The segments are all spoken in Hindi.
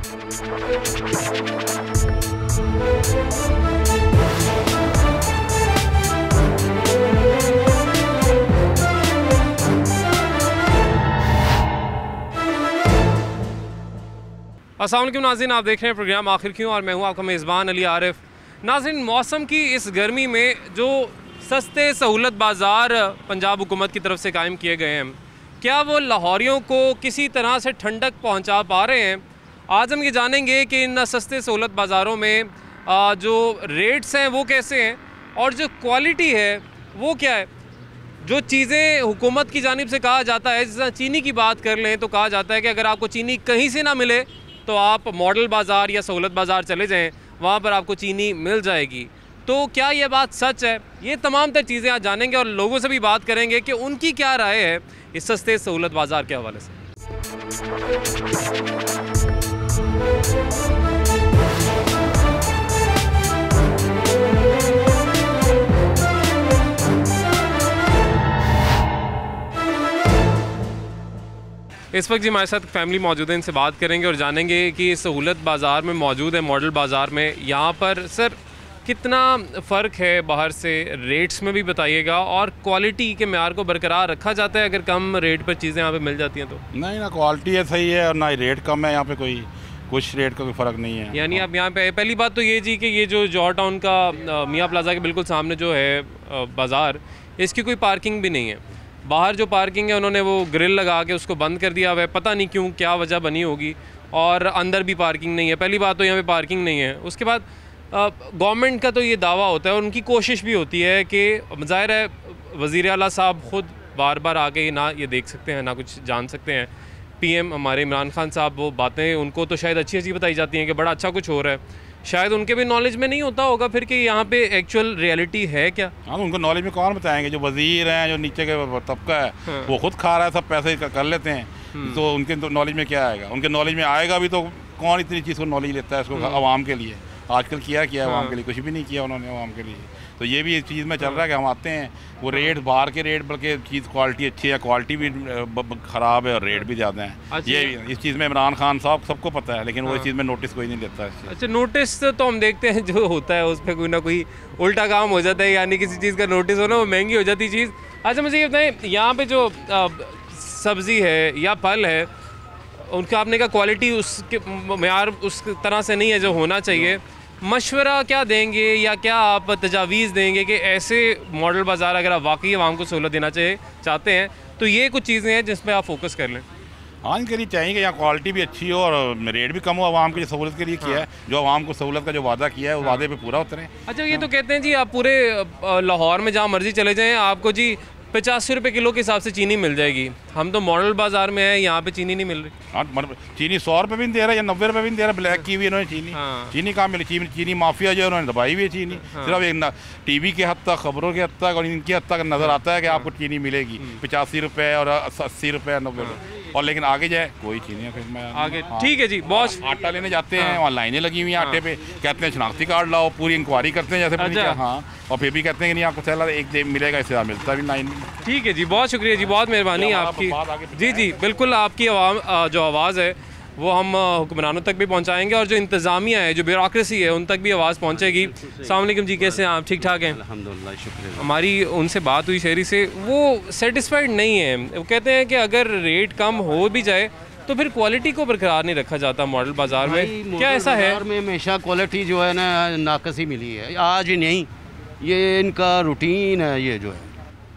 अस्सलाम वालेकुम नाज़रीन, आप देख रहे हैं प्रोग्राम आखिर क्यों और मैं हूं आपका मेज़बान अली आरिफ। नाज़रीन, मौसम की इस गर्मी में जो सस्ते सहूलत बाज़ार पंजाब हुकूमत की तरफ से कायम किए गए हैं, क्या वो लाहौरियों को किसी तरह से ठंडक पहुंचा पा रहे हैं? आज हम ये जानेंगे कि इन सस्ते सहूलत बाज़ारों में जो रेट्स हैं वो कैसे हैं और जो क्वालिटी है वो क्या है। जो चीज़ें हुकूमत की जानिब से कहा जाता है, जैसे चीनी की बात कर लें तो कहा जाता है कि अगर आपको चीनी कहीं से ना मिले तो आप मॉडल बाज़ार या सहूलत बाज़ार चले जाएं, वहाँ पर आपको चीनी मिल जाएगी। तो क्या ये बात सच है? ये तमाम तर चीज़ें आज जानेंगे और लोगों से भी बात करेंगे कि उनकी क्या राय है इस सस्ते सहूलत बाज़ार के हवाले से। इस वक्त जी हमारे साथ फैमिली मौजूद है, इनसे बात करेंगे और जानेंगे कि सहूलत बाज़ार में मौजूद है, मॉडल बाज़ार में, यहाँ पर सर कितना फ़र्क है बाहर से, रेट्स में भी बताइएगा और क्वालिटी के मेयार को बरकरार रखा जाता है अगर कम रेट पर चीज़ें यहाँ पे मिल जाती हैं तो? नहीं ना, क्वालिटी है सही है और ना ही रेट कम है, यहाँ पे कोई कुछ रेट का कोई फ़र्क नहीं है। यानी आप यहाँ पे पहली बात तो ये जी कि ये जो जौहर टाउन का मियाँ प्लाजा के बिल्कुल सामने जो है बाज़ार, इसकी कोई पार्किंग भी नहीं है। बाहर जो पार्किंग है उन्होंने वो ग्रिल लगा के उसको बंद कर दिया हुआ है, पता नहीं क्यों, क्या वजह बनी होगी। और अंदर भी पार्किंग नहीं है। पहली बात तो यहाँ पे पार्किंग नहीं है। उसके बाद गवर्नमेंट का तो ये दावा होता है और उनकी कोशिश भी होती है कि ज़ाहिर है वज़ीर आला साहब ख़ुद बार बार आके ना ये देख सकते हैं ना कुछ जान सकते हैं। PM हमारे इमरान खान साहब, वो बातें उनको तो शायद अच्छी अच्छी बताई जाती हैं कि बड़ा अच्छा कुछ हो रहा है, शायद उनके भी नॉलेज में नहीं होता होगा फिर कि यहाँ पे एक्चुअल रियलिटी है क्या। हाँ, उनको नॉलेज में कौन बताएंगे? जो वजीर हैं, जो नीचे के तबका है, हाँ, वो खुद खा रहा है, सब पैसे कर लेते हैं, तो उनके तो नॉलेज में क्या आएगा? उनके नॉलेज में आएगा भी तो कौन इतनी चीज़ को नॉलेज लेता है इसको आवाम के लिए? आजकल किया आवाम के लिए कुछ भी नहीं किया उन्होंने आवाम के लिए। तो ये भी इस चीज़ में चल रहा है कि हम आते हैं, वो रेट बाहर के रेट, बल्कि चीज़ क्वालिटी अच्छी है, क्वालिटी भी ख़राब है और रेट भी ज़्यादा है। अच्छा, ये इस चीज़ में इमरान खान साहब सबको पता है, लेकिन वो इस चीज़ में नोटिस कोई नहीं लेता है। अच्छा, नोटिस तो हम देखते हैं जो होता है उस पर कोई ना कोई उल्टा काम हो जाता है, यानी किसी चीज़ का नोटिस हो ना वो महंगी हो जाती चीज़। अच्छा, मुझे ये बताएं, यहाँ पे जो सब्ज़ी है या फल है उनका आपने कहा क्वालिटी उसके मेयार उस तरह से नहीं है जो होना चाहिए, मशवरा क्या देंगे या क्या आप तजावीज़ देंगे कि ऐसे मॉडल बाज़ार अगर आप वाकई आवाम को सहूलत देना चाहते हैं तो ये कुछ चीज़ें हैं जिस पर आप फोकस कर लें? हाँ, इनके लिए चाहिए कि यहाँ क्वालिटी भी अच्छी हो और रेट भी कम हो। आवाम की सहूलत के लिए किया है, जो आवाम को सहूलत का जो वादा किया है वो वादे पे पूरा उतरे। अच्छा, ये तो कहते हैं जी आप पूरे लाहौर में जहाँ मर्जी चले जाएँ आपको जी 85 रुपये किलो के हिसाब से चीनी मिल जाएगी। हम तो मॉडल बाज़ार में है, यहाँ पे चीनी नहीं मिल रही। हाँ, चीनी 100 रुपये भी नहीं दे रहा या 90 रुपये भी नहीं दे रहा, ब्लैक की हुई इन्होंने चीनी। हाँ। चीनी कहाँ मिली? चीनी माफिया जो है उन्होंने दबाई हुई है चीनी। हाँ। सिर्फ एक TV के हद तक, खबरों के हद तक और इनकी हद तक नज़र आता है कि आपको चीनी मिलेगी 85 रुपये और 80 रुपये 90 रुपये, और लेकिन आगे जाए कोई चीनी फिर मैं आगे। ठीक है जी, बॉस आटा लेने जाते हैं, वहाँ लाइनें लगी हुई हैं आटे पे, कहते हैं शनाख्ती कार्ड लाओ, पूरी इंक्वायरी करते हैं जैसे। हाँ, और फिर भी कहते हैं कि नहीं आपको चला एक दिन मिलेगा, इससे मिलता भी लाइन। ठीक है जी, बहुत शुक्रिया जी, बहुत मेहरबानी आपकी। जी जी बिल्कुल, आपकी जो आवाज़ है वो हम हुक्मरानों तक भी पहुंचाएंगे और जो इंतज़ामिया है, जो ब्यूरोक्रेसी है, उन तक भी आवाज़ पहुंचेगी। अस्सलाम वालेकुम जी, कैसे हैं आप? ठीक ठाक हैं? अल्हम्दुलिल्लाह, शुक्रिया। हमारी उनसे बात हुई शहरी से, वो सेटिस्फाइड नहीं है। वो कहते हैं कि अगर रेट कम हो भी जाए तो फिर क्वालिटी को बरकरार नहीं रखा जाता मॉडल बाज़ार में। क्या ऐसा है? में हमेशा क्वालिटी जो है ना नाकस ही मिली है, आज ही नहीं, ये इनका रूटीन है ये जो है।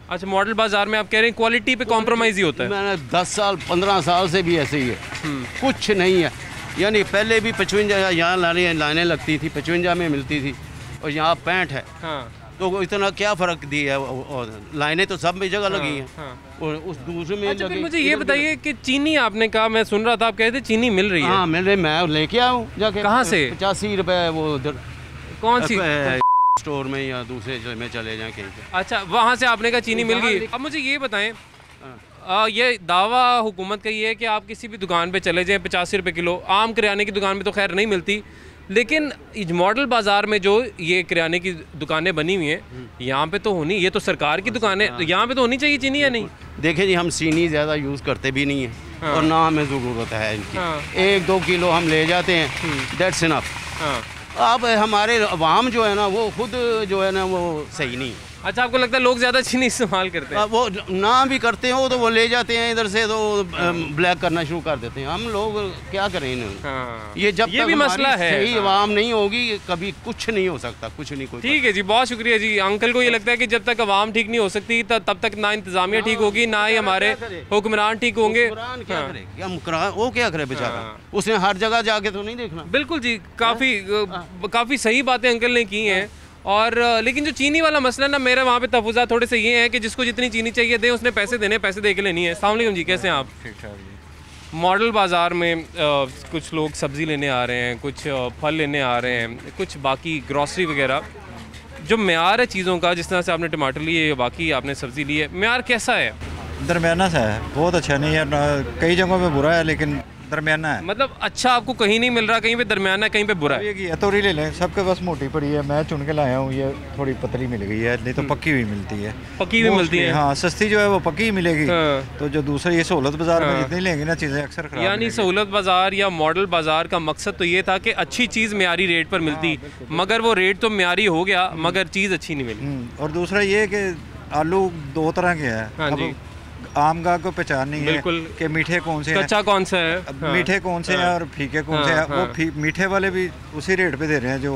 अच्छा, मॉडल बाज़ार में आप कह रहे हैं क्वालिटी पे कॉम्प्रोमाइज़ ही होता है? मैंने 10 साल 15 साल से भी ऐसे ही है, कुछ नहीं है। यानी पहले भी 55 यहाँ लाइनें लगती थी, 55 में मिलती थी और यहाँ 65 है। हाँ। तो इतना क्या फ़र्क दिया है? लाइनें तो सब में जगह लगी हैं। हाँ। और उस दूसरे में। अच्छा, फिर मुझे ये बताइए कि चीनी आपने कहा, मैं सुन रहा था आप कहते चीनी मिल रही है। हाँ मिल रही, मैं लेके आया हूँ जाके। कहाँ से? 85 रुपये। वो कौन सी स्टोर में या दूसरे में चले जाएं कहीं पे। अच्छा, वहाँ से आपने कहा चीनी मिल गई। अब मुझे ये बताएं, ये दावा हुकूमत का ये है कि आप किसी भी दुकान पे चले जाएं 85 रुपये किलो, आम करियाने की दुकान में तो खैर नहीं मिलती, लेकिन मॉडल बाज़ार में जो ये किराने की दुकानें बनी हुई हैं, यहाँ पे तो होनी, ये तो सरकार की दुकान है, यहाँ पे तो होनी चाहिए चीनी या नहीं? देखिए जी, हम चीनी ज़्यादा यूज़ करते भी नहीं हैं और ना हमें ज़रूरत है इनकी। 1-2 किलो हम ले जाते हैं, दैट्स इनफ। अब हमारे अवाम जो है ना वो खुद जो है ना वो सही नहीं है। अच्छा, आपको लगता है लोग ज़्यादा चीनी इस्तेमाल करते हैं? वो ना भी करते हो तो वो ले जाते हैं इधर से, तो ब्लैक करना शुरू कर देते हैं। हम लोग क्या करें इन्हें? ये जब ये तक भी मसला है, सही अवाम नहीं होगी कभी कुछ नहीं हो सकता, कुछ नहीं। कोई ठीक है जी, बहुत शुक्रिया जी। अंकल को ये लगता है कि जब तक अवाम ठीक नहीं हो सकती तब तक ना इंतज़ामिया ठीक होगी, ना ही हमारे हुक्मरान ठीक होंगे। वो क्या करे बेचारा, उसने हर जगह जाके तो नहीं देखना। बिल्कुल जी, काफ़ी सही बातें अंकल ने की हैं। और लेकिन जो चीनी वाला मसला ना, मेरा वहाँ पे तफुज़ा थोड़े से ये है कि जिसको जितनी चीनी चाहिए दे, उसने पैसे देने, पैसे दे के लेनी है। अस्सलाम वालेकुम जी, कैसे हैं आप? ठीक ठाक जी। मॉडल बाज़ार में कुछ लोग सब्ज़ी लेने आ रहे हैं, कुछ फल लेने आ रहे हैं, कुछ बाकी ग्रॉसरी वगैरह। जो म्यार है चीज़ों का, जिस तरह से आपने टमाटर लिए, बाकी आपने सब्ज़ी ली है, म्यार कैसा है? दरमियाना सा है, बहुत अच्छा नहीं है, कई जगहों पे बुरा है लेकिन दरमियाना है। मतलब अच्छा आपको कहीं नहीं मिल रहा, कहीं पे दरमियाना है, कहीं पे बुरा है। ये तोरी ले लें, सबके पास मोटी पड़ी है, मैं चुन के लाया हूँ, ये थोड़ी पतली मिल गई है, नहीं तो पक्की हुई मिलती है। पक्की हुई मिलती है? हाँ, सस्ती जो है वो पक्की ही मिलेगी। तो जो दूसरी ये सहूलत बाजार में जितनी लेंगे ना चीज़ें अक्सर खराब, यानी सहूलत बाजार या मॉडल बाजार का मकसद तो ये था कि अच्छी चीज़ म्यारी रेट पर मिलती, मगर वो रेट तो म्यारी हो गया मगर चीज़ अच्छी नहीं मिली। और दूसरा ये कि आलू 2 तरह के हैं। आम गाह को पहचान नहीं है कि मीठे कौन से हैं, कच्चा कौन सा है, मीठे कौन से हैं और फीके कौन से हैं। वो मीठे वाले भी उसी रेट पे दे रहे हैं जो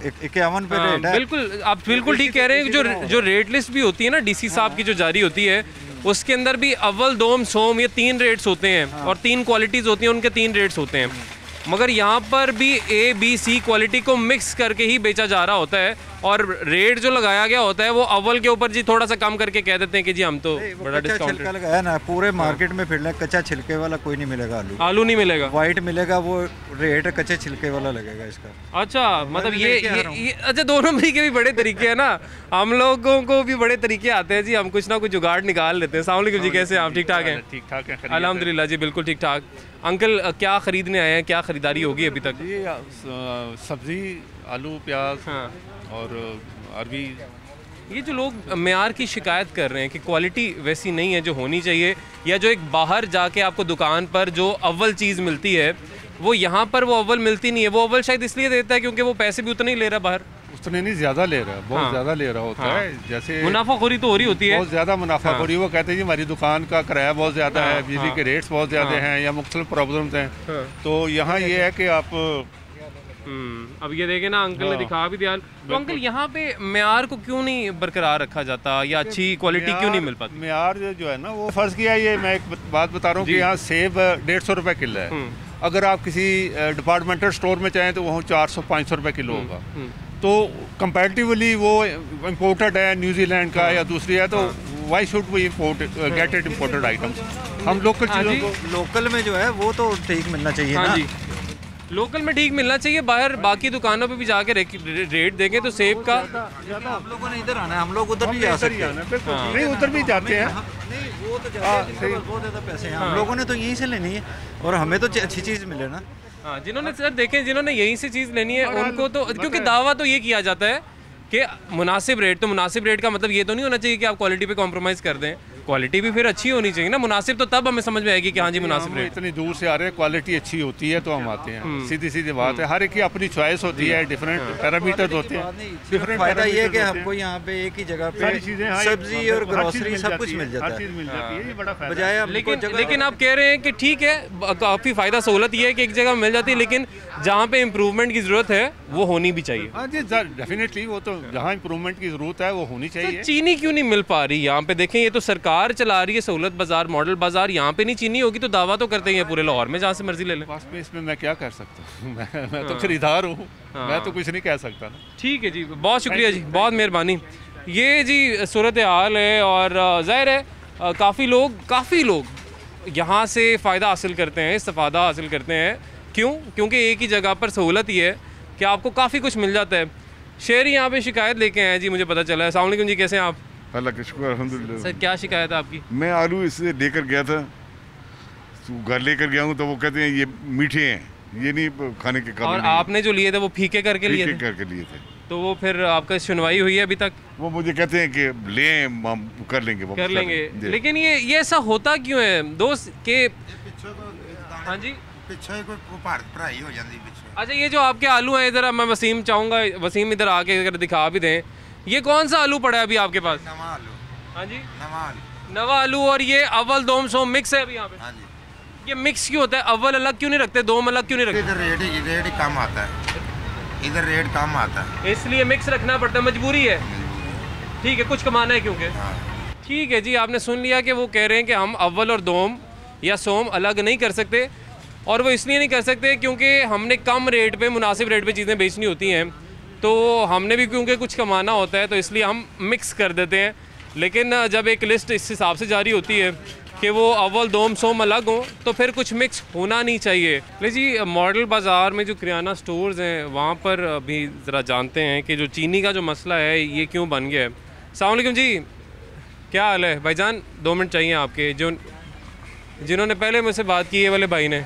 51 पे रेट है। बिल्कुल, आप बिल्कुल ठीक कह रहे हैं। जो रेट लिस्ट भी होती है ना डीसी साहब की जो जारी होती है, उसके अंदर भी अव्वल, दोम, सोम, ये 3 रेट्स होते हैं और 3 क्वालिटीज़ होती हैं, उनके 3 रेट्स होते हैं। मगर यहाँ पर भी A-B-C क्वालिटी को मिक्स करके ही बेचा जा रहा होता है और रेट जो लगाया गया होता है वो अव्वल के ऊपर जी थोड़ा सा कम करके कह देते हैं कि जी हम तो बड़ा डिस्काउंट लगाया ना। पूरे मार्केट में फिर कच्चा छिलके वाला कोई नहीं मिलेगा, आलू नहीं मिलेगा, वाइट मिलेगा, वो रेट कच्चे छिलके वाला लगेगा इसका। अच्छा, मतलब ये अच्छा, दोनों तरीके भी बड़े तरीके हैं ना, हम लोगों को भी बड़े तरीके आते हैं जी, हम कुछ ना कुछ जुगाड़ निकाल लेते हैं। अस्सलाम वालेकुम जी, कैसे हैं आप? ठीक ठाक हैं? ठीक ठाक है, अल्हम्दुलिल्लाह जी, बिल्कुल ठीक ठाक। अंकल क्या ख़रीदने आए हैं, क्या ख़रीदारी होगी अभी तक? सब्ज़ी, आलू, प्याज और अरबी। ये जो लोग म्यार की शिकायत कर रहे हैं कि क्वालिटी वैसी नहीं है जो होनी चाहिए, या जो एक बाहर जाके आपको दुकान पर जो अव्वल चीज़ मिलती है वो यहाँ पर वो अव्वल मिलती नहीं है, वो अव्वल शायद इसलिए देता है क्योंकि वो पैसे भी उतने ही ले रहा है बाहर। उतने नहीं, ज़्यादा ले रहा है, बहुत ज़्यादा ले रहा होता है। जैसे मुनाफाखोरी तो हो रही होती है, बहुत ज़्यादा मुनाफाखोरी। वो कहते हैं जी हमारी दुकान का किराया बहुत ज़्यादा है, बिजली के रेट्स बहुत ज़्यादा हैं, या मुख्तलिफ प्रॉब्लम्स हैं। तो यहाँ ये है कि आप अब ये देखें ना, अंकल ने दिखा भी दिया। तो अंकल यहाँ पे म्यार को क्यों नहीं बरकरार रखा जाता, या अच्छी क्वालिटी क्यों नहीं मिल पाती? म्यार जो है ना, वो फ़र्ज़ किया, ये मैं एक बात बता रहा हूँ कि यहाँ सेब 150 रुपये किलो है। अगर आप किसी डिपार्टमेंटल स्टोर में चाहें तो वहाँ 400-500 रुपये किलो होगा। तो कंपैरेटिवली वो इम्पोर्टेड है, न्यूजीलैंड का या दूसरी है, तो why should we get it imported items? हम लोकल चीज़ों को, लोकल में जो है वो तो ठीक मिलना चाहिए ना। लोकल में ठीक मिलना चाहिए। बाहर बाकी दुकानों पे भी जाके रेट देंगे तो सेब का हम लोगों ने इधर आना है, हम लोग उधर भी जा सकते हैं। नहीं, उधर भी जाते हैं, वो तो बहुत ज़्यादा पैसे हैं, हम लोगों ने तो यहीं से लेनी है और हमें तो अच्छी चीज़ मिले ना। हाँ, जिन्होंने सर देखें, जिन्होंने यहीं से चीज़ लेनी है उनको तो, क्योंकि दावा तो ये किया जाता है कि मुनासिब रेट, तो मुनासिब रेट का मतलब ये तो नहीं होना चाहिए कि आप क्वालिटी पे कॉम्प्रोमाइज़ कर दें। क्वालिटी भी फिर अच्छी होनी चाहिए ना, मुनासिब तो तब हमें समझ में आएगी कि हाँ जी मुनासिब रेट। इतनी दूर से आ रहे हैं, क्वालिटी अच्छी होती है तो हम आते हैं, सीधी सीधी बात है। हर एक की अपनी चॉइस होती है, डिफरेंट पैरामीटर्स होते हैं। डिफरेंट फायदा ये है कि हमको यहाँ पे एक ही जगह पे सब्जी और ग्रोसरी सब कुछ मिल जाता है, बजाय लेकिन आप कह रहे हैं कि ठीक है, काफ़ी फ़ायदा सहूलत ये है कि एक जगह मिल जाती है, लेकिन जहाँ पे इम्प्रूवमेंट की ज़रूरत है वो होनी भी चाहिए। हाँ जी, डेफिनेटली, वो तो जहाँ इम्प्रूवमेंट की ज़रूरत है वो होनी चाहिए। चीनी क्यों नहीं मिल पा रही यहाँ पे? देखें, ये तो सरकार चला रही है सहूलत बाजार, मॉडल बाजार, यहाँ पे नहीं चीनी होगी तो दावा तो करते हैं पूरे लाहौर में, जहाँ से मर्जी ले लें। बस में इसमें मैं क्या कर सकता हूँ, मैं तो खरीदार हूँ, मैं तो कुछ नहीं कह सकता ना। ठीक है जी, बहुत शुक्रिया जी, बहुत मेहरबानी। ये जी सूरत हाल है और ज़ाहिर है काफ़ी लोग यहाँ से फ़ायदा हासिल करते हैं, इस्तिफ़ादा हासिल करते हैं। क्यों? क्योंकि एक ही जगह पर सहूलत ये है कि आपको काफ़ी कुछ मिल जाता है। शहरी यहाँ पे शिकायत लेके आए हैं जी, मुझे पता चला है। अस्सलाम वालेकुम जी, कैसे हैं आप? अल्लाह का शुक्र, अल्हम्दुलिल्लाह। सर क्या शिकायत है आपकी? मैं आलू इससे लेकर गया था, तो घर लेकर गया हूँ तो वो कहते हैं ये मीठे हैं, ये नहीं खाने के काबिल और नहीं है। आपने जो लिए थे वो फीके करके लिए ठीक थे? करके लिए थे। तो वो फिर आपका सुनवाई हुई है अभी तक? वो मुझे कहते हैं कि लें, हम कर लेंगे वापस कर लेंगे। जी। लेकिन ये ऐसा होता क्यों है दोस्त के? हाँ जी, ਪਿੱਛੇ ਕੋਈ ਭਾਰਤ ਭਰਾਈ ਹੋ ਜਾਂਦੀ ਪਿੱਛੇ। अच्छा ये जो आपके आलू हैं, इधर मैं वसीम चाहूँगा, वसीम इधर आके अगर दिखा भी दें, ये कौन सा आलू पड़ा है अभी आपके पास? ਨਵਾਂ ਆਲੂ। हाँ जी, नवा आलू। नवा आलू। और ये अव्वल दोम सोम मिक्स है अभी यहाँ पे? हाँ जी। ये मिक्स क्यों होता है? अव्वल अलग क्यों नहीं रखते, दोम अलग क्यों नहीं रखते? इधर रेट ही कम आता है, इधर रेट कम आता है। इसलिए मिक्स रखना पड़ता है, मजबूरी है। ठीक है, कुछ कमाना है क्योंकि। हाँ। ठीक है जी, आपने सुन लिया कि वो कह रहे हैं कि हम अव्वल और दोम या सोम अलग नहीं कर सकते, और वो इसलिए नहीं कर सकते क्योंकि हमने कम रेट पे, मुनासिब रेट पे चीज़ें बेचनी होती हैं, तो हमने भी क्योंकि कुछ कमाना होता है तो इसलिए हम मिक्स कर देते हैं। लेकिन जब एक लिस्ट इस हिसाब से जारी होती है कि वो अव्वल दोम सोम अलग हों, तो फिर कुछ मिक्स होना नहीं चाहिए। ले जी, मॉडल बाज़ार में जो किराना स्टोर्स हैं वहाँ पर अभी ज़रा जानते हैं कि जो चीनी का जो मसला है ये क्यों बन गया है। अस्सलाम वालेकुम जी, क्या हाल है भाईजान? 2 मिनट चाहिए आपके। जो जिन्होंने पहले मुझसे बात की, ये वाले भाई ने।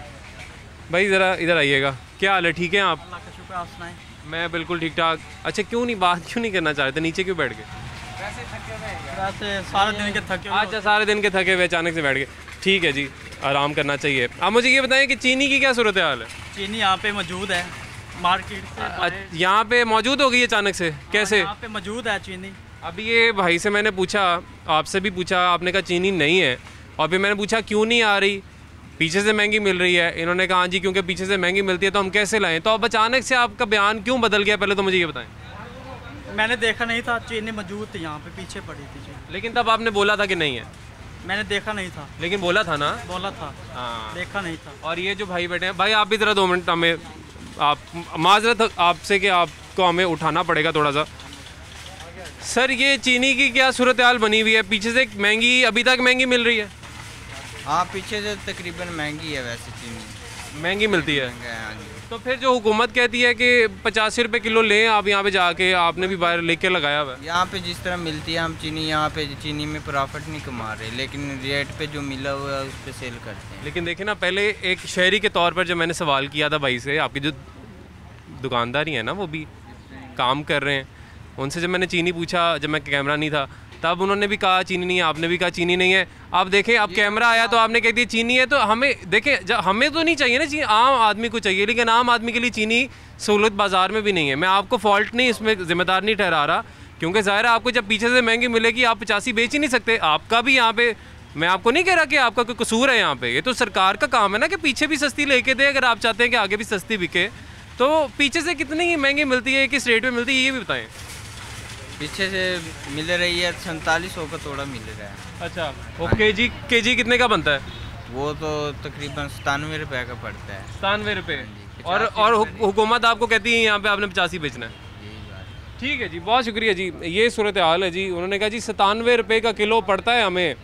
भाई ज़रा इधर आइएगा, क्या हाल है? ठीक है आप? अल्लाह का शुक्र, आप सुनाएं। मैं बिल्कुल ठीक ठाक। अच्छा, क्यों नहीं बात क्यों नहीं करना चाहते, नीचे क्यों बैठ गए? वैसे सारे दिन के थके हुए अच्छा, सारे दिन के थके हुए अचानक से बैठ गए। ठीक है जी, आराम करना चाहिए। आप मुझे ये बताएं कि चीनी की क्या सूरत हाल है? चीनी यहाँ पे मौजूद है, मार्केट से बाहर। यहाँ पे मौजूद हो गई अचानक से, कैसे? यहाँ पे मौजूद है चीनी। अभी ये भाई से मैंने पूछा, आपसे भी पूछा, आपने कहा चीनी नहीं है। और फिर मैंने पूछा क्यों नहीं आ रही, पीछे से महंगी मिल रही है। इन्होंने कहा हाँ जी, क्योंकि पीछे से महंगी मिलती है तो हम कैसे लाएं। तो अब अचानक से आपका बयान क्यों बदल गया, पहले तो मुझे ये बताएं। मैंने देखा नहीं था, चीनी मौजूद थी यहाँ पे, पीछे पड़ी थी चीनी। लेकिन तब आपने बोला था कि नहीं है। मैंने देखा नहीं था। लेकिन बोला था ना? बोला था, हाँ। देखा नहीं था। और ये जो भाई बैठे हैं, भाई आप भी ज़रा 2 मिनट हमें, आप माजरत आपसे कि आपको हमें उठाना पड़ेगा थोड़ा सा। सर, ये चीनी की क्या सूरत हाल बनी हुई है? पीछे से महंगी, अभी तक महंगी मिल रही है? हाँ, पीछे से तकरीबन महंगी है, वैसे चीनी महंगी मिलती है। हाँ जी। तो फिर जो हुकूमत कहती है कि 85 रुपये किलो लें, आप यहाँ पे जाके, आपने भी बाहर लेके लगाया हुआ है। यहाँ पे जिस तरह मिलती है, हम चीनी यहाँ पे चीनी में प्रॉफिट नहीं कमा रहे, लेकिन रेट पे जो मिला हुआ है उस पर सेल करते हैं। लेकिन देखे ना, पहले एक शहरी के तौर पर जब मैंने सवाल किया था भाई से, आपकी जो दुकानदारी है ना वो भी काम कर रहे हैं, उनसे जब मैंने चीनी पूछा, जब मैं कैमरा नहीं था तब उन्होंने भी कहा चीनी नहीं है, आपने भी कहा चीनी नहीं है। आप देखें, अब कैमरा आया तो आपने कह दिया चीनी है। तो हमें देखें, जब हमें तो नहीं चाहिए ना चीनी, आम आदमी को चाहिए, लेकिन आम आदमी के लिए चीनी सहूलत बाज़ार में भी नहीं है। मैं आपको फॉल्ट नहीं, इसमें ज़िम्मेदार नहीं ठहरा रहा, क्योंकि ज़ाहिर है आपको जब पीछे से महंगी मिलेगी, आप 85 बेच ही नहीं सकते। आपका भी यहाँ पे, मैं आपको नहीं कह रहा कि आपका कोई कसूर है यहाँ पे, ये तो सरकार का काम है ना कि पीछे भी सस्ती लेके दे। अगर आप चाहते हैं कि आगे भी सस्ती बिके, तो पीछे से कितनी महंगी मिलती है, किस रेट में मिलती है, ये भी बताएं। पीछे से मिल रही है 4700 का थोड़ा मिल रहा है। अच्छा, वो केजी कितने का बनता है? वो तो तकरीबन 97 रुपये का पड़ता है। 97 रुपये। और हुकूमत आपको कहती है यहाँ पे आपने 85 बेचना है। ठीक है जी, बहुत शुक्रिया जी। ये सूरत हाल है जी। उन्होंने कहा जी 97 रुपये का किलो पड़ता है हमें,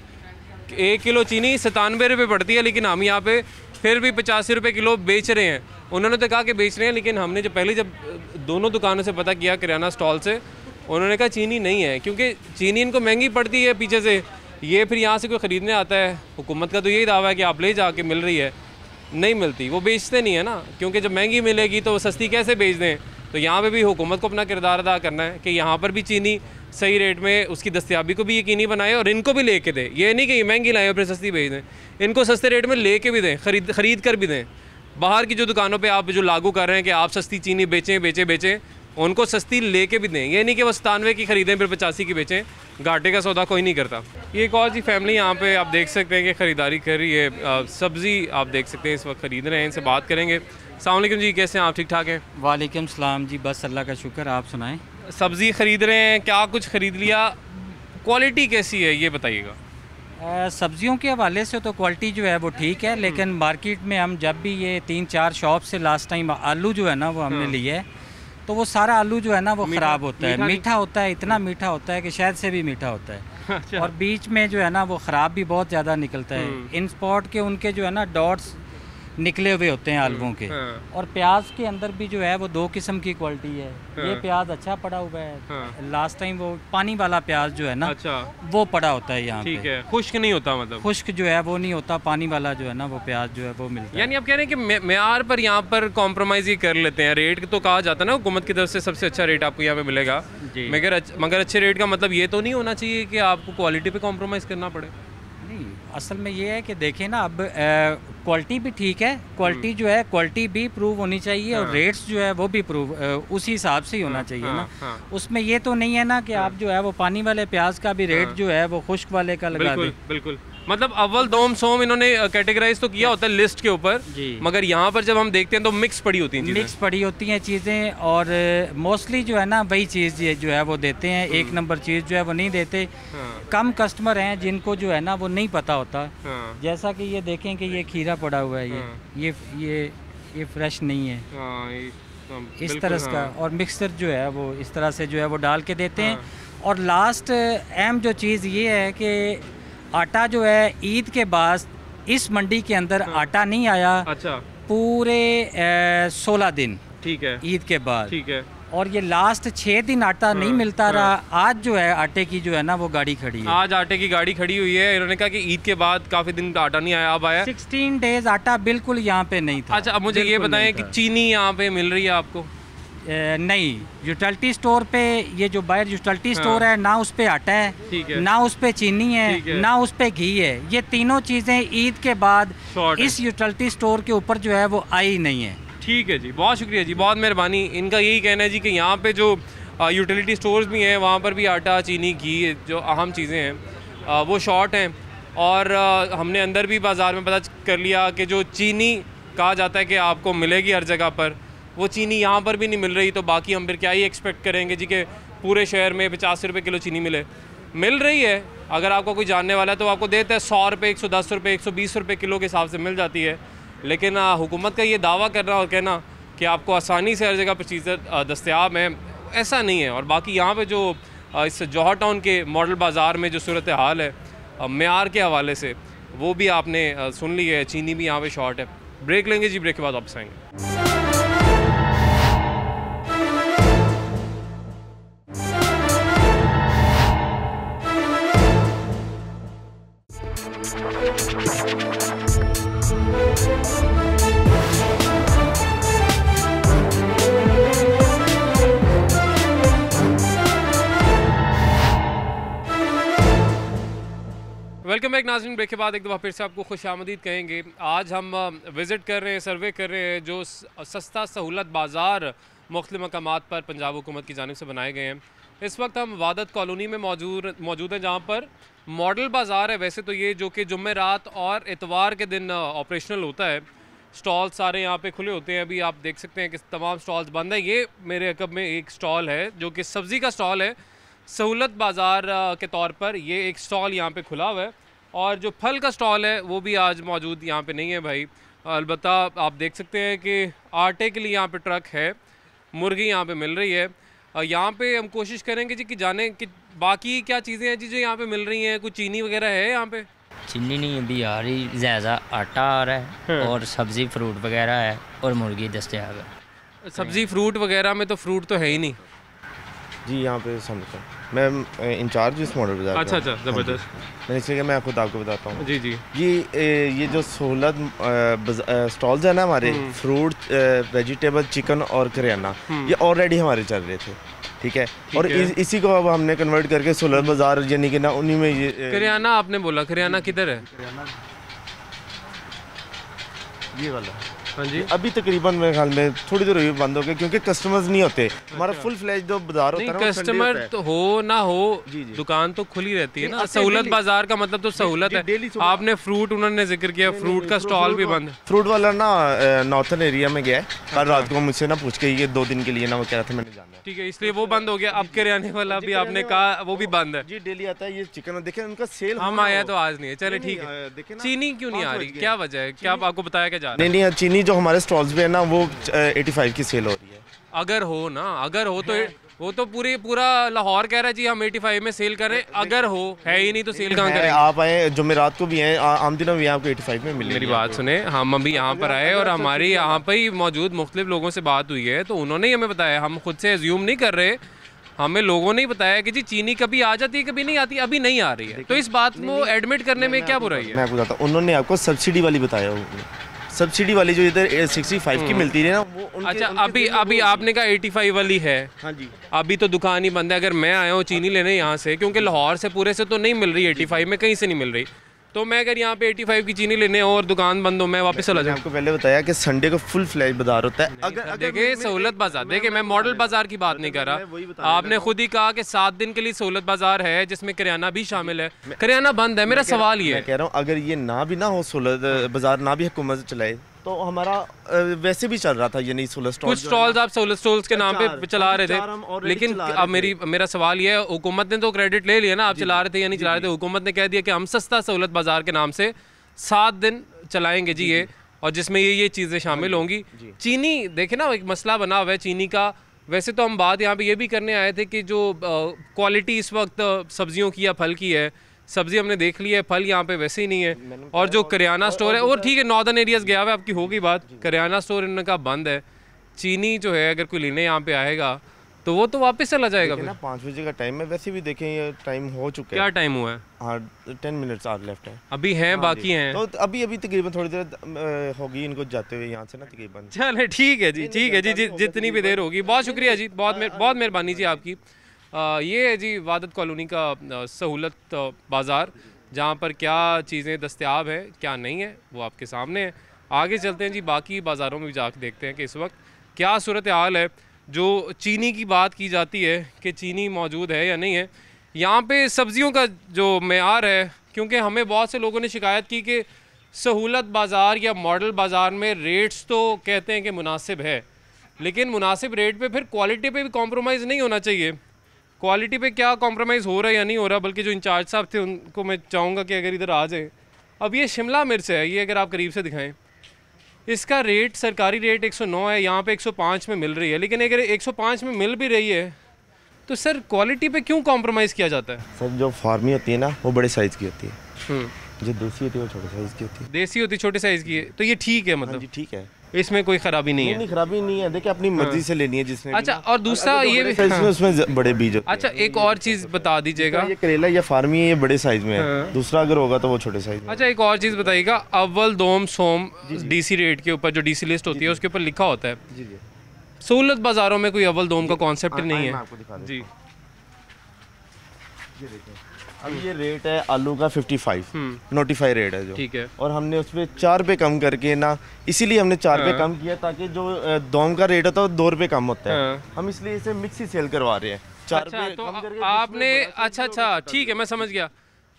1 किलो चीनी 97 रुपये पड़ती है, लेकिन हम यहाँ पे फिर भी 85 रुपये किलो बेच रहे हैं। उन्होंने तो कहा कि बेच रहे हैं, लेकिन हमने जब दोनों दुकानों से पता किया, किराना स्टॉल से, उन्होंने कहा चीनी नहीं है, क्योंकि चीनी इनको महंगी पड़ती है पीछे से। ये फिर यहाँ से कोई ख़रीदने आता है, हुकूमत का तो यही दावा है कि आप ले जाके मिल रही है, नहीं मिलती, वो बेचते नहीं है ना, क्योंकि जब महंगी मिलेगी तो वो सस्ती कैसे बेच दें। तो यहाँ पे भी हुकूमत को अपना किरदार अदा करना है कि यहाँ पर भी चीनी सही रेट में, उसकी दस्तयाबी को भी यकीनी बनाए और इनको भी लेके दें। ये नहीं कि ये महंगी लाएँ और फिर सस्ती बेच दें, इनको सस्ते रेट में लेके भी दें, ख़रीद कर भी दें। बाहर की जो दुकानों पे आप जो लागू कर रहे हैं कि आप सस्ती चीनी बेचें, उनको सस्ती लेके भी दें। ये नहीं कि वो 97 की ख़रीदें फिर 85 की बेचें, घाटे का सौदा कोई नहीं करता। ये एक और जी फैमिली यहाँ पे आप देख सकते हैं कि ख़रीदारी कर रही है, सब्ज़ी आप देख सकते हैं इस वक्त ख़रीद रहे हैं, इनसे बात करेंगे। अस्सलाम वालेकुम जी, कैसे हैं आप? ठीक ठाक हैं? वालेकुम सलाम जी, बस अल्लाह का शुक्र, आप सुनाएं। सब्ज़ी ख़रीद रहे हैं, क्या कुछ ख़रीद लिया? क्वालिटी कैसी है ये बताइएगा। सब्ज़ियों के हवाले से तो क्वालिटी जो है वो ठीक है, लेकिन मार्केट में हम जब भी ये 3-4 शॉप से लास्ट टाइम आलू जो है ना वो हमने लिया है, तो वो सारा आलू जो है ना वो ख़राब होता है, मीठा होता है, इतना मीठा होता है कि शहद से भी मीठा होता है। अच्छा। और बीच में जो है ना वो ख़राब भी बहुत ज़्यादा निकलता है। इन स्पॉट के उनके जो है ना डॉट्स निकले हुए होते हैं आलुओं के। और प्याज के अंदर भी जो है वो 2 किस्म की क्वालिटी है। ये प्याज अच्छा पड़ा हुआ है, लास्ट टाइम वो पानी वाला प्याज जो है ना, अच्छा वो पड़ा होता है यहाँ ठीक है, खुश्क नहीं होता, मतलब खुश्क जो है वो नहीं होता, पानी वाला जो है ना वो प्याज जो है वो मिलता है। यानी आप कह रहे हैं कि मेयार पर यहाँ पर कॉम्प्रोमाइज़ ही कर लेते हैं। रेट तो कहा जाता है ना हुकूमत की तरफ से सबसे अच्छा रेट आपको यहाँ पे मिलेगा, मगर अच्छे रेट का मतलब ये तो नहीं होना चाहिए कि आपको क्वालिटी पे कॉम्प्रोमाइज़ करना पड़े। नहीं, असल में ये है कि देखें ना, अब क्वालिटी भी ठीक है, क्वालिटी जो है क्वालिटी भी प्रूव होनी चाहिए और रेट्स जो है वो भी प्रूव उसी हिसाब से ही होना चाहिए ना। उसमें ये तो नहीं है ना कि आप जो है वो पानी वाले प्याज का भी रेट जो है वो खुश्क वाले का लगा दें। बिल्कुल, मतलब अव्वल दोम सोम इन्होंने कैटेगराइज तो किया होता है लिस्ट के ऊपर, मगर यहाँ पर जब हम देखते हैं तो मिक्स पड़ी होती हैं चीज़ें, मिक्स पड़ी होती हैं चीज़ें। और मोस्टली जो है ना वही चीज़ जो है वो देते हैं, 1 नंबर चीज़ जो है वो नहीं देते। कम कस्टमर हैं जिनको जो है ना वो नहीं पता होता। जैसा कि ये देखें कि ये खीरा पड़ा हुआ है, ये फ्रेश नहीं है, इस तरह का। और मिक्सर जो है वो इस तरह से जो है वो डाल के देते हैं। और लास्ट अहम जो चीज़ ये है कि आटा जो है ईद के बाद इस मंडी के अंदर आटा नहीं आया। अच्छा। पूरे 16 दिन, ठीक है, ईद के बाद, ठीक है। और ये लास्ट 6 दिन आटा नहीं मिलता रहा। आज जो है आटे की जो है ना वो गाड़ी खड़ी है, आज आटे की गाड़ी खड़ी हुई है। इन्होंने कहा कि ईद के बाद काफ़ी दिन का आटा नहीं आया, अब आया। 16 डेज आटा बिल्कुल यहाँ पे नहीं था। अच्छा, अब मुझे ये बताएं कि चीनी यहाँ पे मिल रही है आपको? नहीं, यूटिलिटी स्टोर पे, ये जो बाहर यूटिलिटी स्टोर है ना, उस पे आटा है, ना उस पे चीनी है, ना उस पे घी है। ये तीनों चीज़ें ईद के बाद इस यूटिलिटी स्टोर के ऊपर जो है वो आई नहीं है। ठीक है जी, बहुत शुक्रिया जी, बहुत मेहरबानी। इनका यही कहना है जी कि यहाँ पे जो यूटिलिटी स्टोर्स भी हैं वहाँ पर भी आटा, चीनी, घी जो अहम चीज़ें हैं वो शॉर्ट हैं। और हमने अंदर भी बाज़ार में पता कर लिया कि जो चीनी कहा जाता है कि आपको मिलेगी हर जगह पर, वो चीनी यहाँ पर भी नहीं मिल रही। तो बाकी हम फिर क्या ही एक्सपेक्ट करेंगे जी कि पूरे शहर में 85 रुपये किलो चीनी मिल रही है। अगर आपको कोई जानने वाला है तो आपको देता है 100 रुपये, 110 रुपये, 120 रुपये किलो के हिसाब से मिल जाती है। लेकिन हुकूमत का ये दावा करना और कहना कि आपको आसानी से हर जगह पर चीज़ें दस्तयाब हैं, ऐसा नहीं है। और बाकी यहाँ पे जो इस जौहर टाउन के मॉडल बाज़ार में जो सूरत हाल है मेयार के हवाले से, वो भी आपने सुन ली है। चीनी भी यहाँ पे शॉर्ट है। ब्रेक लेंगे जी, ब्रेक के बाद वापस आएंगे। वेलकम बैक नाज़रीन। ब्रेक के बाद एक दफ़ा फिर से आपको खुश आमदीद कहेंगे। आज हम विज़िट कर रहे हैं, सर्वे कर रहे हैं जो सस्ता सहूलत बाज़ार मुख्तलिफ़ मकामात पर पंजाब हुकूमत की जानिब से बनाए गए हैं। इस वक्त हम वादत कॉलोनी में मौजूद हैं, जहाँ पर मॉडल बाज़ार है वैसे तो ये, जो कि जुम्मे रात और इतवार के दिन ऑपरेशनल होता है। स्टॉल सारे यहाँ पे खुले होते हैं। अभी आप देख सकते हैं कि तमाम स्टॉल्स बंद हैं। ये मेरे अकब में एक स्टॉल है जो कि सब्ज़ी का स्टॉल है। सहूलत बाज़ार के तौर पर ये एक स्टॉल यहाँ पे खुला हुआ है। और जो फल का स्टॉल है वो भी आज मौजूद यहाँ पे नहीं है भाई। अलबत्ता आप देख सकते हैं कि आटे के लिए यहाँ पे ट्रक है, मुर्गी यहाँ पे मिल रही है। यहाँ पे हम कोशिश करेंगे जी कि जाने कि बाकी क्या चीज़ें हैं जी जो यहाँ पे मिल रही हैं। कुछ चीनी वगैरह है यहाँ पे? चीनी नहीं अभी आ रही, ज़्यादा आटा आ रहा है और सब्ज़ी फ्रूट वगैरह है और मुर्गी दस्तयाब है। सब्ज़ी फ्रूट वगैरह में तो फ्रूट तो है ही नहीं जी यहाँ पे। समझता मैं इंचार्ज इस मॉडल बाज़ार। अच्छा, ज़बरदस्त। मैं इसलिए मैं खुद आपको बताता हूँ जी। ये जो सहूलत स्टॉल्स है ना हमारे, फ्रूट, वेजिटेबल, चिकन और करियाना, ये ऑलरेडी हमारे चल रहे थे, ठीक है। और इसी को अब हमने कन्वर्ट करके सहूलत बाज़ार यानी कि ना उन्हीं में ये करियाना आपने बोला, करियाना किधर है? ये वाला। हाँ जी। अभी तकरीबन मेरे ख्याल में थोड़ी देर हुई बंद हो गए क्योंकि कस्टमर्स नहीं होते। हमारा फुल फ्लैश जो बाजार होता है ना, कस्टमर तो हो ना हो, दुकान तो खुली रहती है ना। सहूलत बाजार का मतलब तो सहूलत है। आपने फ्रूट, उन्होंने जिक्र किया, फ्रूट का स्टॉल भी बंद। फ्रूट वाला ना नॉर्थन एरिया में गया है, कल रात को मुझसे ना पूछ के ये 2 दिन के लिए ना वो कह रहा था मैंने जाना है, ठीक है, इसलिए वो बंद हो गया। अब करियाने वाला भी आपने कहा वो भी बंद है जी। डेली आता है ये चिकन, देखें उनका सेल हम आया तो आज नहीं है। चले ठीक है। चीनी क्यों नहीं आ रही, क्या वजह है? क्या आपको बताया क्या जा रहा है? नहीं, चीनी जो हमारे स्टॉल्स पे है ना वो 85 की सेल हो रही है। अगर हो ना, अगर हो तो वो तो पूरा लाहौर कह रहा है जी हम 85 में सेल करें, अगर हो है ही नहीं तो सेल कहाँ करें। आप आए जुमेरात को भी हैं, आम दिनों भी आपको 85 में मिलेगी। मेरी बात सुने, हम अभी यहाँ पर आए और हमारी यहाँ पर ही मौजूद मुख्तलिफ लोगों से बात हुई है, तो उन्होंने ही हमें बताया, हम खुद से एज्यूम नहीं कर रहे, हमें लोगों ने ही बताया कि जी चीनी कभी आ जाती है कभी नहीं आती, अभी नहीं आ रही है। तो इस बात को एडमिट करने में क्या बुराई है? मैं आपको बताता हूँ, उन्होंने आपको सब्सिडी वाली बताया, सब्सिडी वाली जो इधर 65 की मिलती है ना वो उनके, अच्छा अभी आपने कहा 85 वाली है। हाँ जी। अभी तो दुकान ही बंद है। अगर मैं आया हूँ चीनी लेने यहाँ से, क्योंकि लाहौर से पूरे से तो नहीं मिल रही 85 में, कहीं से नहीं मिल रही, तो मैं अगर यहाँ पे 85 की चीनी लेने और दुकान बंद हो, मैं वापस चला जाऊँ। आपको पहले बताया कि संडे को फुल फ्लैश बाजार होता है। अगर देखिए सहूलत बाजार, देखिए मैं मॉडल बाजार की बात नहीं कर रहा, आपने खुद ही कहा कि 7 दिन के लिए सहूलत बाजार है जिसमें करियाना भी शामिल है, करियाना बंद है। मेरा सवाल ये है, मैं कह रहा हूँ अगर ये ना भी ना हो सहूलत बाजार, ना भी हुकूमत चलाए, तो हमारा वैसे भी चल रहा था, ये नहीं सहूलत स्टॉल, कुछ स्टॉल्स आप सहूलत स्टॉल्स के नाम पे चला रहे थे, लेकिन अब मेरा सवाल ये है, हुकूमत ने तो क्रेडिट ले लिया ना, आप चला रहे थे या नहीं चला रहे थे। हुकूमत ने कह दिया कि हम सस्ता सहूलत बाजार के नाम से 7 दिन चलाएंगे जी ये, और जिसमें ये चीज़ें शामिल होंगी। चीनी देखे ना, एक मसला बना हुआ है चीनी का। वैसे तो हम बात यहाँ पे ये भी करने आए थे कि जो क्वालिटी इस वक्त सब्जियों की या फल की है, सब्जी हमने देख ली है, फल यहाँ पे वैसे ही नहीं है। और जो करियाना स्टोर है, और ठीक है नॉर्दर्न एरियाज गया हुआ है, आपकी होगी बात, करियाना स्टोर इन्होंने कहा बंद है। चीनी जो है अगर कोई लेने यहाँ पे आएगा तो वो तो वापस चला जाएगा। फिर 5 बजे का टाइम है, वैसे भी देखें ये टाइम हो चुका है। क्या टाइम हुआ है? हाँ 10 मिनट्स आर लेफ्ट है, अभी हैं बाकी हैं, तो अभी तकरीबन थोड़ी देर होगी इनको जाते हुए यहाँ से ना तकरीबन। चले ठीक है जी, ठीक है जी, जितनी भी देर होगी। बहुत शुक्रिया जी, बहुत मेहरबानी जी आपकी। ये है जी वादत कॉलोनी का सहूलत बाज़ार, जहाँ पर क्या चीज़ें दस्तयाब है क्या नहीं है वो आपके सामने है। आगे चलते हैं जी, बाकी बाज़ारों में भी जाकर देखते हैं कि इस वक्त क्या सूरत हाल है। जो चीनी की बात की जाती है कि चीनी मौजूद है या नहीं है, यहाँ पे सब्ज़ियों का जो मेयार है, क्योंकि हमें बहुत से लोगों ने शिकायत की कि सहूलत बाज़ार या मॉडल बाज़ार में रेट्स तो कहते हैं कि मुनासिब है, लेकिन मुनासिब रेट पे फिर क्वालिटी पे भी कॉम्प्रोमाइज़ नहीं होना चाहिए। क्वालिटी पे क्या कॉम्प्रोमाइज़ हो रहा है या नहीं हो रहा, बल्कि जो इंचार्ज साहब थे उनको मैं चाहूँगा कि अगर इधर आ जाए। अब ये शिमला मिर्च है, ये अगर आप करीब से दिखाएं, इसका रेट सरकारी रेट 109 है, यहाँ पे 105 में मिल रही है। लेकिन अगर 105 में मिल भी रही है तो सर क्वालिटी पे क्यों कॉम्प्रोमाइज़ किया जाता है? सर जो फार्मी होती है ना वो बड़े साइज़ की होती है, जो देसी होती है वो छोटे साइज़ की होती है। देसी होती है छोटे साइज़ की है, तो ये ठीक है, मतलब ठीक है, इसमें कोई ख़राबी नहीं है। नहीं खराबी नहीं है, देखिए अपनी मर्जी से लेनी है जिसने। अच्छा, और दूसरा ये भी उसमें बड़े बीज होते हैं। अच्छा एक और चीज़ बता दीजिएगा, ये करेला या फार्मी है ये बड़े साइज में है, दूसरा अगर होगा तो वो छोटे साइज में। अच्छा एक और चीज़ बताइएगा, अव्वल दोम सोम डीसी रेट के ऊपर जो डीसी लिस्ट होती है उसके ऊपर लिखा होता है। जी जी। सहूलत बाज़ारों में कोई अव्वल दोम का कॉन्सेप्ट नहीं है जी। अब ये रेट है आलू का 55 नोटिफाई रेट है जो, ठीक है, और हमने उस पर 4 रुपये कम करके ना, इसीलिए हमने 4 रुपये कम किया ताकि जो दोम का रेट होता है वो 2 रुपये कम होता है। हम इसलिए इसे मिक्स ही सेल करवा रहे हैं। 4 रुपये तो आपने अच्छा ठीक है, मैं समझ गया।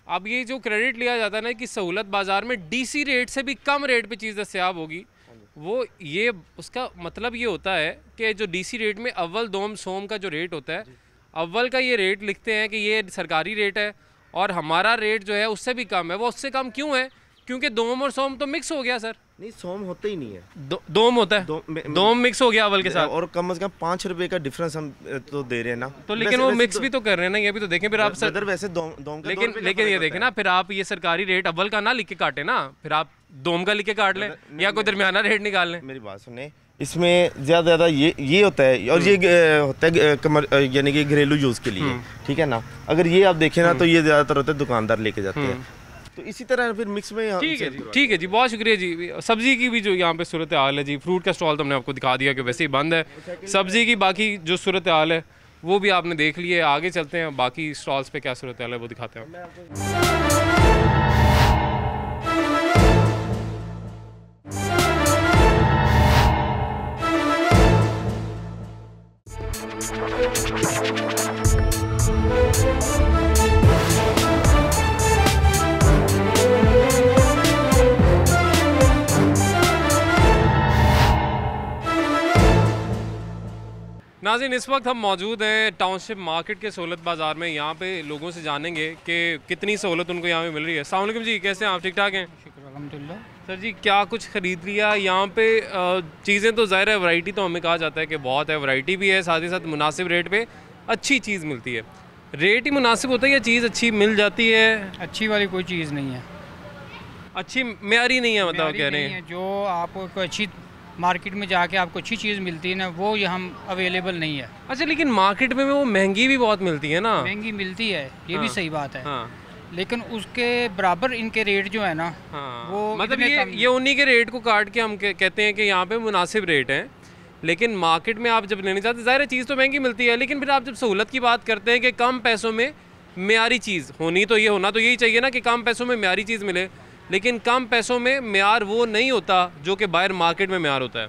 अब ये जो क्रेडिट लिया जाता है ना कि सहूलत बाज़ार में डीसी रेट से भी कम रेट पे चीज़ दस्तयाब होगी, वो ये उसका मतलब ये होता है कि जो डीसी रेट में अव्वल दोम सोम का जो रेट होता है, अव्वल का ये रेट लिखते हैं कि ये सरकारी रेट है और हमारा रेट जो है उससे भी कम है। वो उससे कम क्यों है? क्योंकि दोम और सोम तो मिक्स हो गया सर। नहीं सोम होता ही नहीं है, दोम होता है, दोम मिक्स हो गया अव्वल के साथ, और कम से कम 5 रुपए का डिफरेंस हम तो दे रहे हैं ना। तो लेकिन वो मिक्स भी तो कर रहे हैं ना, ये भी तो देखें फिर आप सर। वैसे दोम का लेकिन ये देखें ना, फिर आप ये सरकारी रेट अव्वल का ना लिख के काटे ना, फिर आप दोम का लिख के काट लें या कोई दरमियाना रेट निकाल लें। मेरी बात सुने, इसमें ज़्यादा ये होता है, और ये होता है यानी कि घरेलू यूज़ के लिए, ठीक है ना। अगर ये आप देखें ना तो ये ज़्यादातर होता है दुकानदार लेके जाते हैं, तो इसी तरह फिर मिक्स में। ठीक है जी, बहुत शुक्रिया जी। सब्जी की भी जो यहाँ पे सूरत हाल है जी, फ्रूट का स्टॉल तो हमने आपको दिखा दिया कि वैसे ही बंद है। सब्जी की बाकी जो सूरत हाल है वो भी आपने देख ली है। आगे चलते हैं, बाकी स्टॉल्स पे क्या सूरत हाल है वो दिखाते हैं। नाज़रीन इस वक्त हम मौजूद हैं टाउनशिप मार्केट के सहूलत बाज़ार में। यहाँ पे लोगों से जानेंगे कि कितनी सहूलत उनको यहाँ पे मिल रही है। अस्सलाम वालेकुम जी, कैसे हैं आप? ठीक ठाक हैं? शुक्र अल्हम्दुलिल्लाह। सर जी क्या कुछ ख़रीद लिया यहाँ पे? चीज़ें तो ज़ाहिर है वैरायटी तो हमें कहा जाता है कि बहुत है, वैरायटी भी है, साथ ही साथ मुनासिब रेट पे अच्छी चीज़ मिलती है। रेट ही मुनासिब होता है या चीज़ अच्छी मिल जाती है? अच्छी वाली कोई चीज़ नहीं है, अच्छी म्यारी नहीं है, मतलब कह रहे हैं जो आपको अच्छी मार्केट में जाके आपको अच्छी चीज़ मिलती है ना, वो यहाँ अवेलेबल नहीं है। अच्छा, लेकिन मार्केट में वो महंगी भी बहुत मिलती है ना? महंगी मिलती है, ये भी सही बात है। हाँ। लेकिन उसके बराबर इनके रेट जो है ना, वो मतलब ये उन्हीं के रेट को काट के हम कहते हैं कि यहाँ पे मुनासिब रेट हैं, लेकिन मार्केट में आप जब लेने जाते ज़ाहिर है चीज़ तो महंगी मिलती है, लेकिन फिर आप जब सहूलत की बात करते हैं कि कम पैसों में म्यारी चीज़ होना तो यही चाहिए ना कि कम पैसों में म्यारी चीज़ मिले, लेकिन कम पैसों में म्यार वो नहीं होता जो कि बाहर मार्केट में म्यार होता है।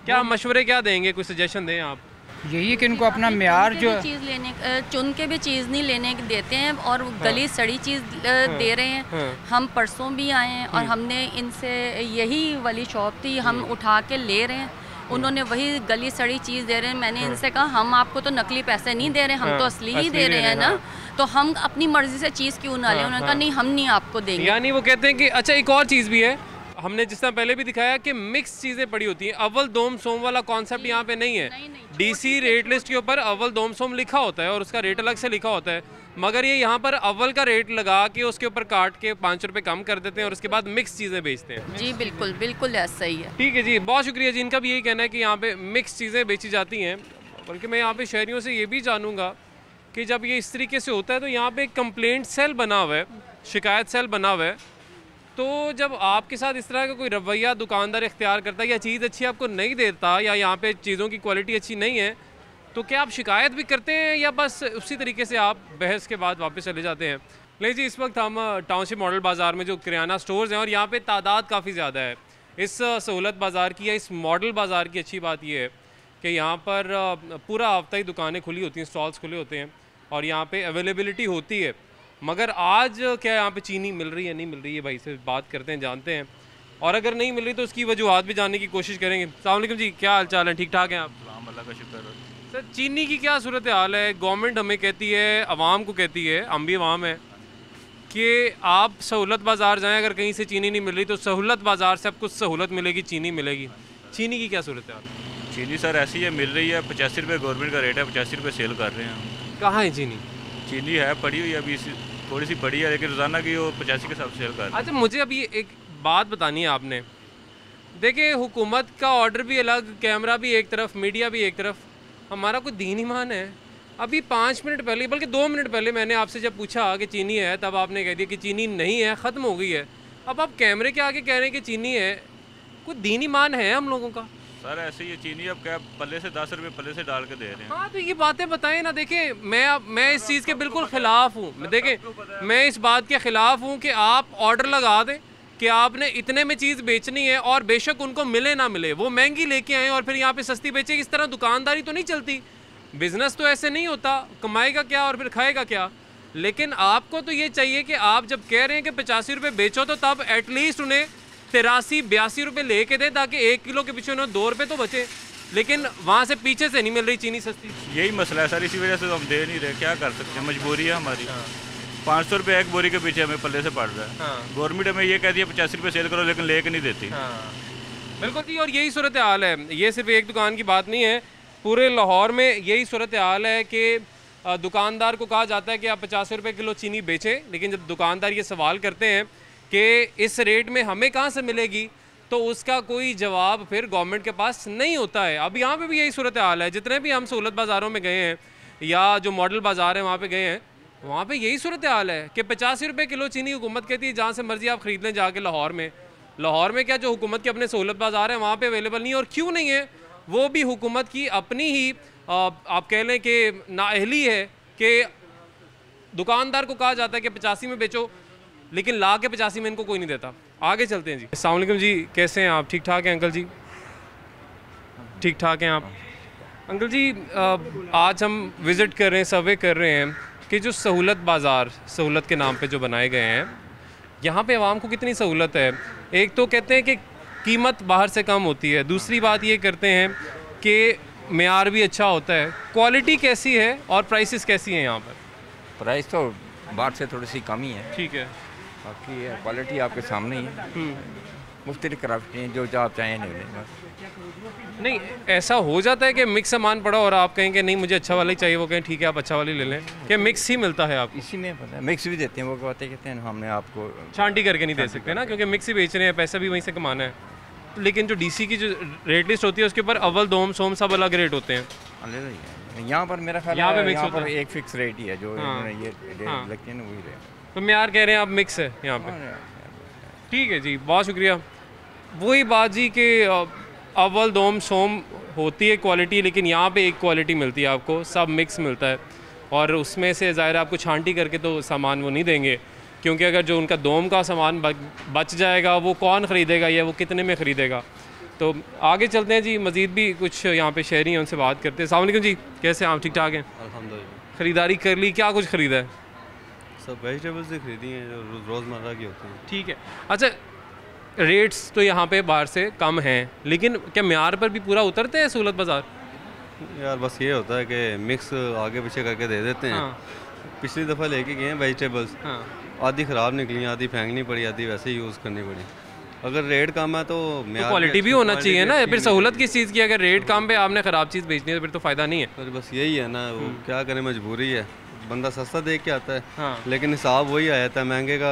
क्या मशवरे क्या देंगे, कुछ सजेशन दें आप? यही है कि इनको अपना म्यार जो चीज़ लेने चुन के भी चीज़ नहीं लेने देते हैं और गली सड़ी चीज़ दे रहे हैं। हम परसों भी आए हैं और हमने इनसे यही वाली शॉप थी, हम उठा के ले रहे हैं, उन्होंने वही गली सड़ी चीज़ दे रहे हैं। मैंने इनसे कहा हम आपको तो नकली पैसे नहीं दे रहे, हम तो असली ही दे रहे हैं ना, तो हम अपनी मर्जी से चीज़ क्यों ना लें। उन्होंने कहा नहीं, हम नहीं आपको देंगे। यानी वो कहते हैं कि अच्छा एक और चीज़ भी है, हमने जिस तरह पहले भी दिखाया कि मिक्स चीज़ें पड़ी होती हैं। अव्वल दोम सोम वाला कॉन्सेप्ट यहाँ पे नहीं है। डीसी रेट लिस्ट के ऊपर अव्वल दोम सोम लिखा होता है और उसका रेट अलग से लिखा होता है, मगर ये यहाँ पर अव्वल का रेट लगा के उसके ऊपर काट के 5 रुपये कम कर देते हैं और उसके बाद मिक्स चीज़ें बेचते हैं। जी बिल्कुल बिल्कुल ऐसा ही है। ठीक है जी, बहुत शुक्रिया जी। इनका भी यही कहना है कि यहाँ पे मिक्स चीज़ें बेची जाती हैं। बल्कि मैं यहाँ पे शहरियों से ये भी जानूँगा कि जब ये इस तरीके से होता है तो यहाँ पे एक कंप्लेंट सेल बना हुआ है, शिकायत सेल बना हुआ है, तो जब आपके साथ इस तरह का कोई रवैया दुकानदार इख्तियार करता है या चीज़ अच्छी आपको नहीं देता या यहाँ पे चीज़ों की क्वालिटी अच्छी नहीं है, तो क्या आप शिकायत भी करते हैं या बस उसी तरीके से आप बहस के बाद वापस चले जाते हैं? नहीं जी, इस वक्त हम टाउनशिप मॉडल बाज़ार में जो किराना स्टोर्स हैं और यहाँ पे तादाद काफ़ी ज़्यादा है। इस सहूलत बाज़ार की या इस मॉडल बाज़ार की अच्छी बात यह है कि यहाँ पर पूरा हफ्ता ही दुकानें खुली होती हैं, स्टॉल्स खुले होते हैं और यहाँ पे अवेलेबिलिटी होती है। मगर आज क्या यहाँ पे चीनी मिल रही है, नहीं मिल रही है, भाई से बात करते हैं, जानते हैं, और अगर नहीं मिल रही तो उसकी वजूहत भी जानने की कोशिश करेंगे। अस्सलाम वालेकुम जी, क्या हाल चाल है? ठीक ठाक हैं आप? अल्लाह का शुक्र है। सर, चीनी की क्या सूरत हाल है? गवर्नमेंट हमें कहती है, अवाम को कहती है, हम भी अवाम है, कि आप सहूलत बाज़ार जाएँ, अगर कहीं से चीनी नहीं मिल रही तो सहूलत बाज़ार से आपको सहूलत मिलेगी, चीनी मिलेगी। चीनी की क्या सूरत हाल है? चीनी सर ऐसी है, मिल रही है 85 रुपये गवर्नमेंट का रेट है, 85 रुपये सेल कर रहे हैं। कहाँ है चीनी? चीनी है पड़ी हुई, अभी थोड़ी सी पड़ी है, लेकिन रोज़ाना की वो 85 के साथ सेल कर रहे हैं। अच्छा, मुझे अभी एक बात बतानी है आपने। देखिए, हुकूमत का ऑर्डर भी अलग, कैमरा भी एक तरफ, मीडिया भी एक तरफ, हमारा कोई दीन ईमान है। अभी 5 मिनट पहले, बल्कि 2 मिनट पहले मैंने आपसे जब पूछा कि चीनी है, तब आपने कह दिया कि चीनी नहीं है, ख़त्म हो गई है। अब आप कैमरे के आगे कह रहे हैं कि चीनी है। कोई दीन ईमान है हम लोगों का? सर ऐसे ही चीनी अब क्या पल्ले से 10 रुपये पल्ले से डाल के दे रहे हैं। हाँ, तो ये बातें बताएं ना। देखें, मैं इस चीज़ के बिल्कुल ख़िलाफ़ हूँ। देखें, मैं इस बात के ख़िलाफ़ हूँ कि आप ऑर्डर लगा दें कि आपने इतने में चीज़ बेचनी है और बेशक उनको मिले ना मिले, वो महंगी लेके आएँ और फिर यहाँ पे सस्ती बेचे। इस तरह दुकानदारी तो नहीं चलती, बिज़नेस तो ऐसे नहीं होता। कमाएगा क्या और फिर खाएगा क्या? लेकिन आपको तो ये चाहिए कि आप जब कह रहे हैं कि 85 रुपये बेचो, तो तब एटलीस्ट उन्हें 83-82 रुपये लेके दें, ताकि 1 किलो के पीछे उन्हें 2 रुपये तो बचे। लेकिन वहाँ से पीछे से नहीं मिल रही चीनी सस्ती। यही मसला है सर, इसी वजह से तो हम दे नहीं रहे। क्या कर सकते हैं, मजबूरी है हमारी। 500 रुपये एक बोरी के पीछे हमें पल्ले से पड़ रहा है। गवर्नमेंट हमें ये कहती है 85 रुपये सेल करो, लेकिन लेके नहीं देती। बिल्कुल जी, और यही सूरत हाल है। ये सिर्फ एक दुकान की बात नहीं है, पूरे लाहौर में यही सूरत हाल है कि दुकानदार को कहा जाता है कि आप 50 रुपये किलो चीनी बेचें, लेकिन जब दुकानदार ये सवाल करते हैं कि इस रेट में हमें कहाँ से मिलेगी, तो उसका कोई जवाब फिर गवर्नमेंट के पास नहीं होता है। अब यहाँ पे भी यही सूरत हाल है। जितने भी हम सहूलत बाज़ारों में गए हैं या जो मॉडल बाज़ार है वहाँ पे गए हैं, वहाँ पे यही सूरत हाल है कि 85 रुपये किलो चीनी हुकूमत कहती है जहाँ से मर्ज़ी आप ख़रीद लें जाके। लाहौर में क्या, जो हुकूमत के अपने सहूलत बाज़ार हैं वहाँ पर अवेलेबल नहीं है। और क्यों नहीं है? वो भी हुकूमत की अपनी ही आप कह लें कि नाअहली है कि दुकानदार को कहा जाता है कि 85 में बेचो, लेकिन ला के 85 में इनको कोई नहीं देता। आगे चलते हैं जी। अस्सलाम वालेकुम जी, कैसे हैं आप? ठीक ठाक हैं अंकल जी? ठीक ठाक हैं आप? अंकल जी, आज हम विज़िट कर रहे हैं, सर्वे कर रहे हैं कि जो सहूलत बाज़ार, सहूलत के नाम पे जो बनाए गए हैं, यहाँ पे आवाम को कितनी सहूलत है। एक तो कहते हैं कि कीमत बाहर से कम होती है, दूसरी बात ये करते हैं कि मेयार भी अच्छा होता है। क्वालिटी कैसी है और प्राइसेस कैसी हैं यहाँ पर? प्राइस तो बाहर से थोड़ी सी कम ही है। ठीक है। बाकी क्वालिटी आपके सामने ही है। मुख्तलिफ क्राफ्टें जो आप चाहें ले लें बस। नहीं, ऐसा हो जाता है कि मिक्स सामान पड़ा और आप कहें कि नहीं मुझे अच्छा वाला ही चाहिए, वो कहें ठीक है आप अच्छा वाला ही ले लें, क्या मिक्स ही मिलता है आपको? इसी में पता है मिक्स भी देते हैं, वो कहते हैं हमने आपको छांटी करके नहीं दे सकते ना, क्योंकि मिक्स ही बेच रहे हैं, पैसा भी वहीं से कमाना है। लेकिन जो डीसी की जो रेट लिस्ट होती है उसके ऊपर अव्वल दोम सोम सब अलग रेट होते हैं। यहाँ पर मेरा ख्याल यहाँ पे है मिक्स यहाँ होता पर है। एक फिक्स रेट ही है जो हाँ। ये हाँ। लगती है ना वही रेट। तो म्यार कह रहे हैं आप मिक्स है यहाँ पे। ठीक है जी, बहुत शुक्रिया। वही बात जी कि अव्वल दोम सोम होती है क्वालिटी, लेकिन यहाँ पे एक क्वालिटी मिलती है आपको, सब मिक्स मिलता है और उसमें से ज़ाहिर आपको छांटी करके तो सामान वो नहीं देंगे, क्योंकि अगर जो उनका दोम का सामान बच जाएगा वो कौन ख़रीदेगा या वो कितने में ख़रीदेगा। तो आगे चलते हैं जी, मज़ीद भी कुछ यहाँ पे शहरी हैं उनसे बात करते हैं। अस्सलाम वालेकुम जी, कैसे आप? ठीक ठाक हैं अल्हम्दुलिल्लाह। ख़रीदारी कर ली, क्या कुछ ख़रीदा है? सब वेजिटेबल्स ही खरीदी हैं जो रोज़मर्रा की होती हैं। ठीक है। अच्छा, रेट्स तो यहाँ पे बाहर से कम हैं, लेकिन क्या म्यार पर भी पूरा उतरते हैं सहूलत बाज़ार? यार बस ये होता है कि मिक्स आगे पीछे करके दे देते हैं। पिछली दफ़ा लेके गए हैं वेजिटेबल्स, आधी ख़राब निकली, आधी फेंकनी पड़ी, आधी वैसे ही यूज़ करनी पड़ी। अगर रेट कम है तो क्वालिटी भी होना चाहिए ना, फिर सहूलत किस चीज़ की? अगर रेट कम पे आपने ख़राब चीज़ बेचनी है तो फिर तो फ़ायदा नहीं है। पर बस यही है ना, वो क्या करें, मजबूरी है। बंदा सस्ता देख के आता है, लेकिन हिसाब वही आ जाता है महंगे का।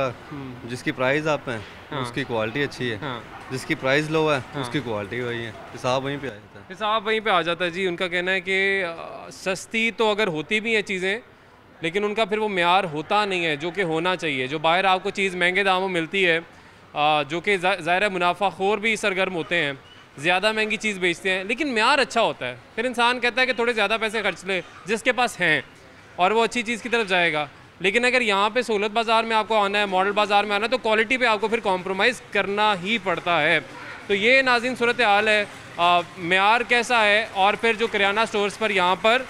जिसकी प्राइस आप है उसकी क्वालिटी अच्छी है, जिसकी प्राइस लो है उसकी क्वालिटी वही है, हिसाब वहीं पे आ जाता है। हिसाब वहीं पे आ जाता है जी। उनका कहना है कि सस्ती तो अगर होती भी हैं चीज़ें, लेकिन उनका फिर वो म्यार होता नहीं है जो कि होना चाहिए। जो बाहर आपको चीज़ महंगे दामों में मिलती है, जो कि ज़ाहिर मुनाफाखोर भी सरगर्म होते हैं, ज़्यादा महंगी चीज़ बेचते हैं, लेकिन म्यार अच्छा होता है। फिर इंसान कहता है कि थोड़े ज़्यादा पैसे खर्च ले जिसके पास हैं, और वो अच्छी चीज़ की तरफ जाएगा। लेकिन अगर यहाँ पे सहूलत बाज़ार में आपको आना है, मॉडल बाज़ार में आना है, तो क्वालिटी पे आपको फिर कॉम्प्रोमाइज़ करना ही पड़ता है। तो ये नाज़रीन सूरत हाल है, म्यार कैसा है और फिर जो किराना स्टोर्स पर यहाँ पर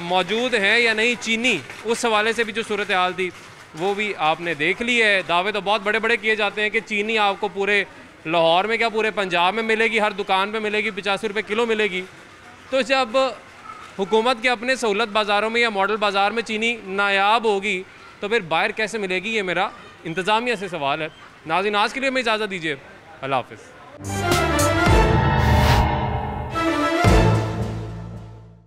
मौजूद हैं या नहीं चीनी, उस हवाले से भी जो सूरत हाल थी वो भी आपने देख ली है। दावे तो बहुत बड़े बड़े किए जाते हैं कि चीनी आपको पूरे लाहौर में क्या पूरे पंजाब में मिलेगी, हर दुकान पे मिलेगी, 85 रुपये किलो मिलेगी। तो जब हुकूमत के अपने सहूलत बाज़ारों में या मॉडल बाज़ार में चीनी नायाब होगी तो फिर बाहर कैसे मिलेगी? ये मेरा इंतज़ामिया से सवाल है। नाज़रीन, आज के लिए हमें इजाज़त दीजिए, अल्लाह हाफ़िज़।